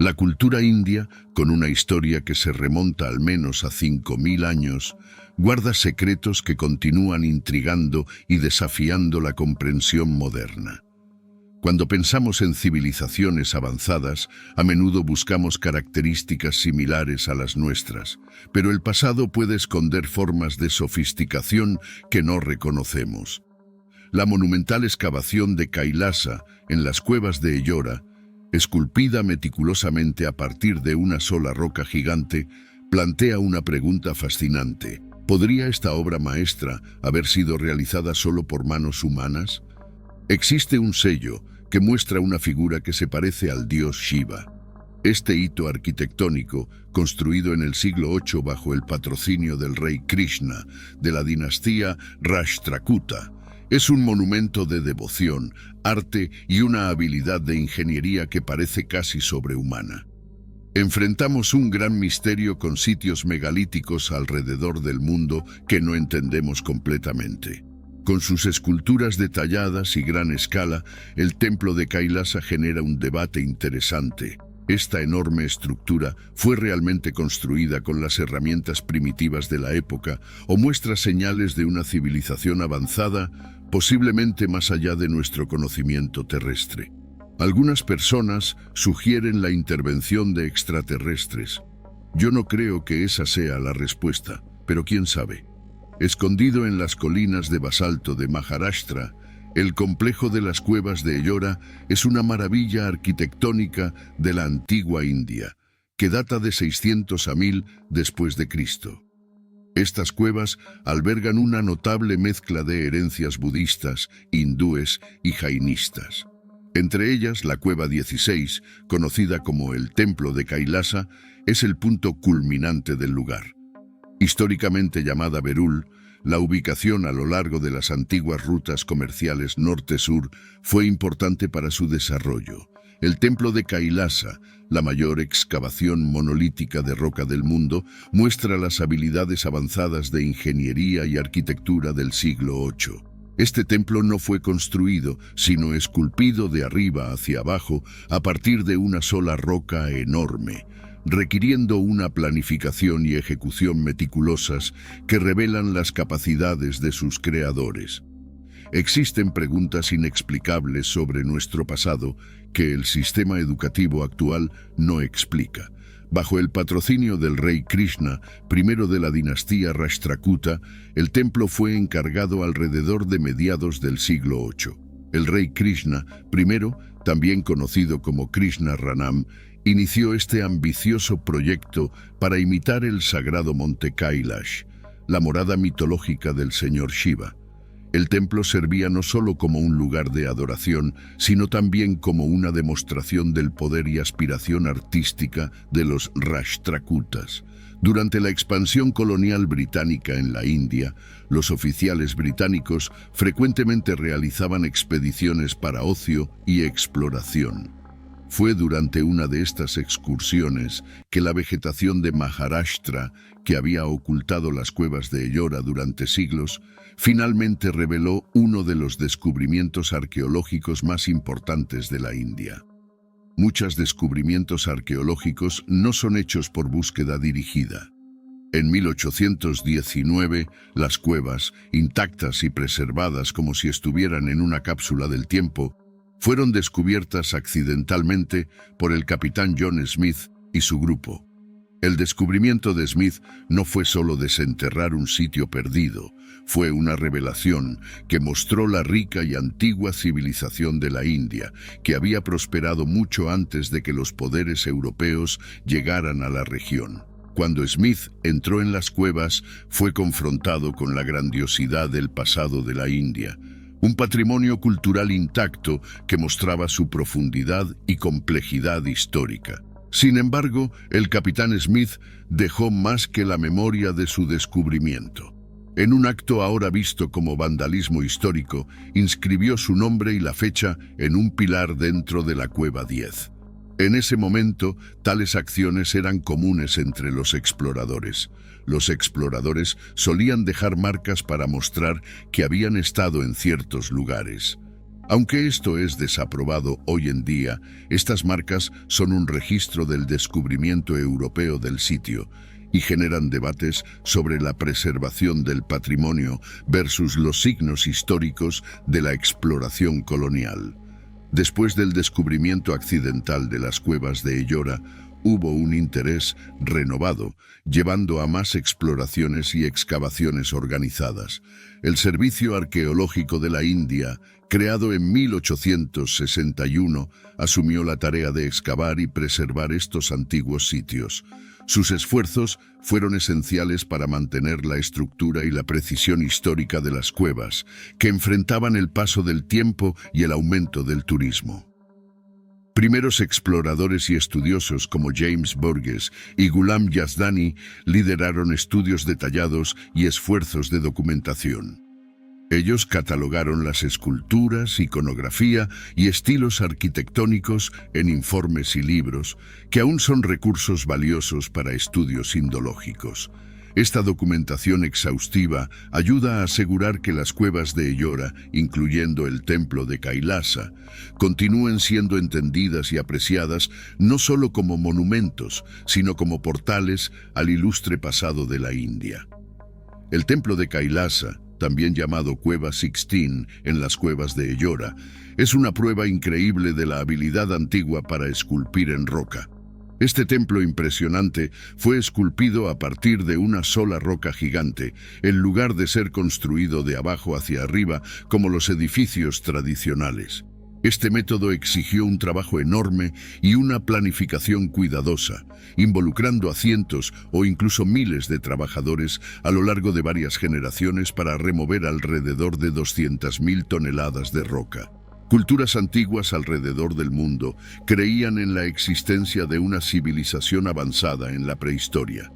La cultura india, con una historia que se remonta al menos a 5000 años, guarda secretos que continúan intrigando y desafiando la comprensión moderna. Cuando pensamos en civilizaciones avanzadas, a menudo buscamos características similares a las nuestras, pero el pasado puede esconder formas de sofisticación que no reconocemos. La monumental excavación de Kailasa en las cuevas de Ellora, esculpida meticulosamente a partir de una sola roca gigante, plantea una pregunta fascinante. ¿Podría esta obra maestra haber sido realizada solo por manos humanas? Existe un sello que muestra una figura que se parece al dios Shiva. Este hito arquitectónico, construido en el siglo VIII bajo el patrocinio del rey Krishna de la dinastía Rashtrakuta, es un monumento de devoción, arte y una habilidad de ingeniería que parece casi sobrehumana. Enfrentamos un gran misterio con sitios megalíticos alrededor del mundo que no entendemos completamente. Con sus esculturas detalladas y gran escala, el templo de Kailasa genera un debate interesante. ¿Esta enorme estructura fue realmente construida con las herramientas primitivas de la época o muestra señales de una civilización avanzada, posiblemente más allá de nuestro conocimiento terrestre? Algunas personas sugieren la intervención de extraterrestres. Yo no creo que esa sea la respuesta, pero quién sabe. Escondido en las colinas de basalto de Maharashtra, el complejo de las cuevas de Ellora es una maravilla arquitectónica de la antigua India, que data de 600 a 1000 después de Cristo. Estas cuevas albergan una notable mezcla de herencias budistas, hindúes y jainistas. Entre ellas, la cueva 16, conocida como el Templo de Kailasa, es el punto culminante del lugar. Históricamente llamada Berul, la ubicación a lo largo de las antiguas rutas comerciales norte-sur fue importante para su desarrollo. El templo de Kailasa, la mayor excavación monolítica de roca del mundo, muestra las habilidades avanzadas de ingeniería y arquitectura del siglo VIII. Este templo no fue construido, sino esculpido de arriba hacia abajo a partir de una sola roca enorme, requiriendo una planificación y ejecución meticulosas que revelan las capacidades de sus creadores. Existen preguntas inexplicables sobre nuestro pasado que el sistema educativo actual no explica. Bajo el patrocinio del rey Krishna, primero de la dinastía Rashtrakuta, el templo fue encargado alrededor de mediados del siglo VIII. El rey Krishna, primero, también conocido como Krishna Ranam, inició este ambicioso proyecto para imitar el sagrado monte Kailash, la morada mitológica del señor Shiva. El templo servía no solo como un lugar de adoración, sino también como una demostración del poder y aspiración artística de los Rashtrakutas. Durante la expansión colonial británica en la India, los oficiales británicos frecuentemente realizaban expediciones para ocio y exploración. Fue durante una de estas excursiones que la vegetación de Maharashtra, que había ocultado las cuevas de Ellora durante siglos, finalmente reveló uno de los descubrimientos arqueológicos más importantes de la India. Muchos descubrimientos arqueológicos no son hechos por búsqueda dirigida. En 1819, las cuevas, intactas y preservadas como si estuvieran en una cápsula del tiempo, fueron descubiertas accidentalmente por el capitán John Smith y su grupo. El descubrimiento de Smith no fue solo desenterrar un sitio perdido, fue una revelación que mostró la rica y antigua civilización de la India, que había prosperado mucho antes de que los poderes europeos llegaran a la región. Cuando Smith entró en las cuevas, fue confrontado con la grandiosidad del pasado de la India, un patrimonio cultural intacto que mostraba su profundidad y complejidad histórica. Sin embargo, el capitán Smith dejó más que la memoria de su descubrimiento. En un acto ahora visto como vandalismo histórico, inscribió su nombre y la fecha en un pilar dentro de la cueva 10. En ese momento, tales acciones eran comunes entre los exploradores. Los exploradores solían dejar marcas para mostrar que habían estado en ciertos lugares. Aunque esto es desaprobado hoy en día, estas marcas son un registro del descubrimiento europeo del sitio y generan debates sobre la preservación del patrimonio versus los signos históricos de la exploración colonial. Después del descubrimiento accidental de las cuevas de Ellora, hubo un interés renovado, llevando a más exploraciones y excavaciones organizadas. El Servicio Arqueológico de la India, creado en 1861, asumió la tarea de excavar y preservar estos antiguos sitios. Sus esfuerzos fueron esenciales para mantener la estructura y la precisión histórica de las cuevas, que enfrentaban el paso del tiempo y el aumento del turismo. Primeros exploradores y estudiosos como James Burgess y Ghulam Yazdani lideraron estudios detallados y esfuerzos de documentación. Ellos catalogaron las esculturas, iconografía y estilos arquitectónicos en informes y libros, que aún son recursos valiosos para estudios indológicos. Esta documentación exhaustiva ayuda a asegurar que las cuevas de Ellora, incluyendo el templo de Kailasa, continúen siendo entendidas y apreciadas no solo como monumentos, sino como portales al ilustre pasado de la India. El templo de Kailasa, también llamado Cueva Sixteen en las cuevas de Ellora, es una prueba increíble de la habilidad antigua para esculpir en roca. Este templo impresionante fue esculpido a partir de una sola roca gigante, en lugar de ser construido de abajo hacia arriba como los edificios tradicionales. Este método exigió un trabajo enorme y una planificación cuidadosa, involucrando a cientos o incluso miles de trabajadores a lo largo de varias generaciones para remover alrededor de 200.000 toneladas de roca. Culturas antiguas alrededor del mundo creían en la existencia de una civilización avanzada en la prehistoria.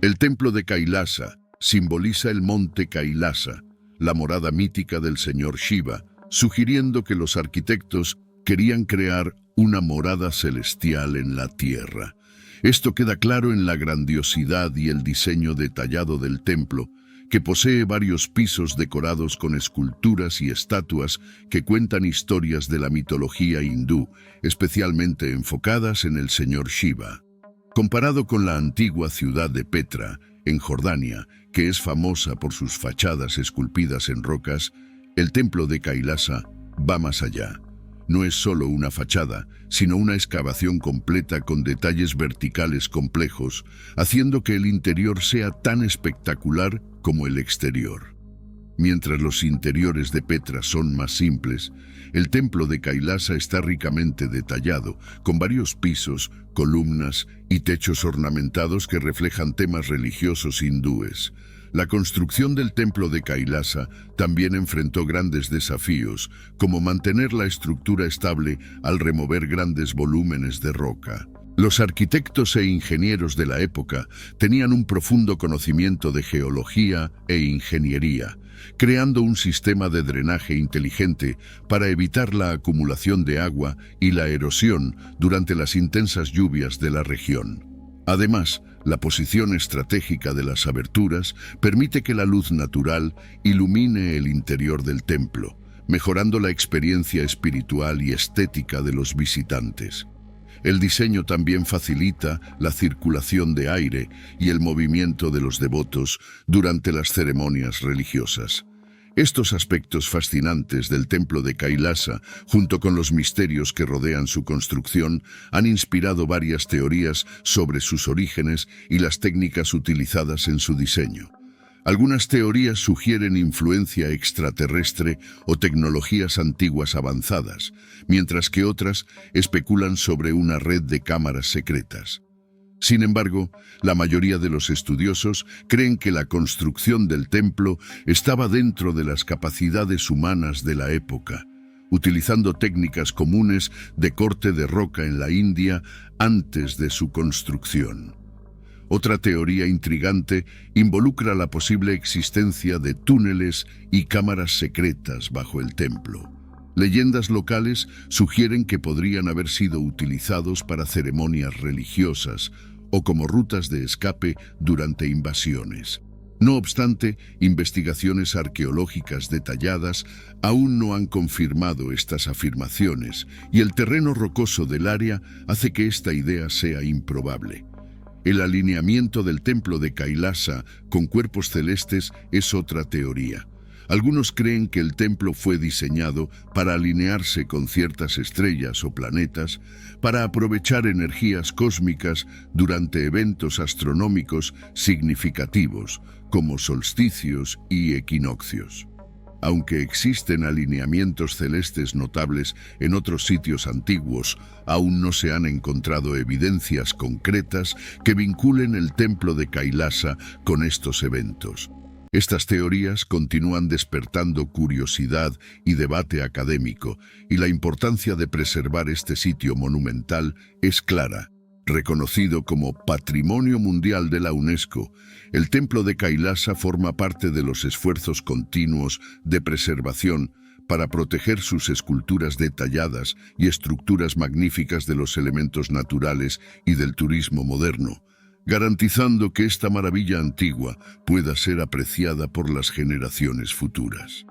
El templo de Kailasa simboliza el monte Kailasa, la morada mítica del señor Shiva, sugiriendo que los arquitectos querían crear una morada celestial en la tierra. Esto queda claro en la grandiosidad y el diseño detallado del templo, que posee varios pisos decorados con esculturas y estatuas que cuentan historias de la mitología hindú, especialmente enfocadas en el señor Shiva. Comparado con la antigua ciudad de Petra, en Jordania, que es famosa por sus fachadas esculpidas en rocas, el templo de Kailasa va más allá. No es solo una fachada, sino una excavación completa con detalles verticales complejos, haciendo que el interior sea tan espectacular como el exterior. Mientras los interiores de Petra son más simples, el templo de Kailasa está ricamente detallado, con varios pisos, columnas y techos ornamentados que reflejan temas religiosos hindúes. La construcción del templo de Kailasa también enfrentó grandes desafíos, como mantener la estructura estable al remover grandes volúmenes de roca. Los arquitectos e ingenieros de la época tenían un profundo conocimiento de geología e ingeniería, creando un sistema de drenaje inteligente para evitar la acumulación de agua y la erosión durante las intensas lluvias de la región. Además, la posición estratégica de las aberturas permite que la luz natural ilumine el interior del templo, mejorando la experiencia espiritual y estética de los visitantes. El diseño también facilita la circulación de aire y el movimiento de los devotos durante las ceremonias religiosas. Estos aspectos fascinantes del templo de Kailasa, junto con los misterios que rodean su construcción, han inspirado varias teorías sobre sus orígenes y las técnicas utilizadas en su diseño. Algunas teorías sugieren influencia extraterrestre o tecnologías antiguas avanzadas, mientras que otras especulan sobre una red de cámaras secretas. Sin embargo, la mayoría de los estudiosos creen que la construcción del templo estaba dentro de las capacidades humanas de la época, utilizando técnicas comunes de corte de roca en la India antes de su construcción. Otra teoría intrigante involucra la posible existencia de túneles y cámaras secretas bajo el templo. Leyendas locales sugieren que podrían haber sido utilizados para ceremonias religiosas o como rutas de escape durante invasiones. No obstante, investigaciones arqueológicas detalladas aún no han confirmado estas afirmaciones, y el terreno rocoso del área hace que esta idea sea improbable. El alineamiento del templo de Kailasa con cuerpos celestes es otra teoría. Algunos creen que el templo fue diseñado para alinearse con ciertas estrellas o planetas, para aprovechar energías cósmicas durante eventos astronómicos significativos, como solsticios y equinoccios. Aunque existen alineamientos celestes notables en otros sitios antiguos, aún no se han encontrado evidencias concretas que vinculen el templo de Kailasa con estos eventos. Estas teorías continúan despertando curiosidad y debate académico, y la importancia de preservar este sitio monumental es clara. Reconocido como Patrimonio Mundial de la UNESCO, el Templo de Kailasa forma parte de los esfuerzos continuos de preservación para proteger sus esculturas detalladas y estructuras magníficas de los elementos naturales y del turismo moderno, garantizando que esta maravilla antigua pueda ser apreciada por las generaciones futuras.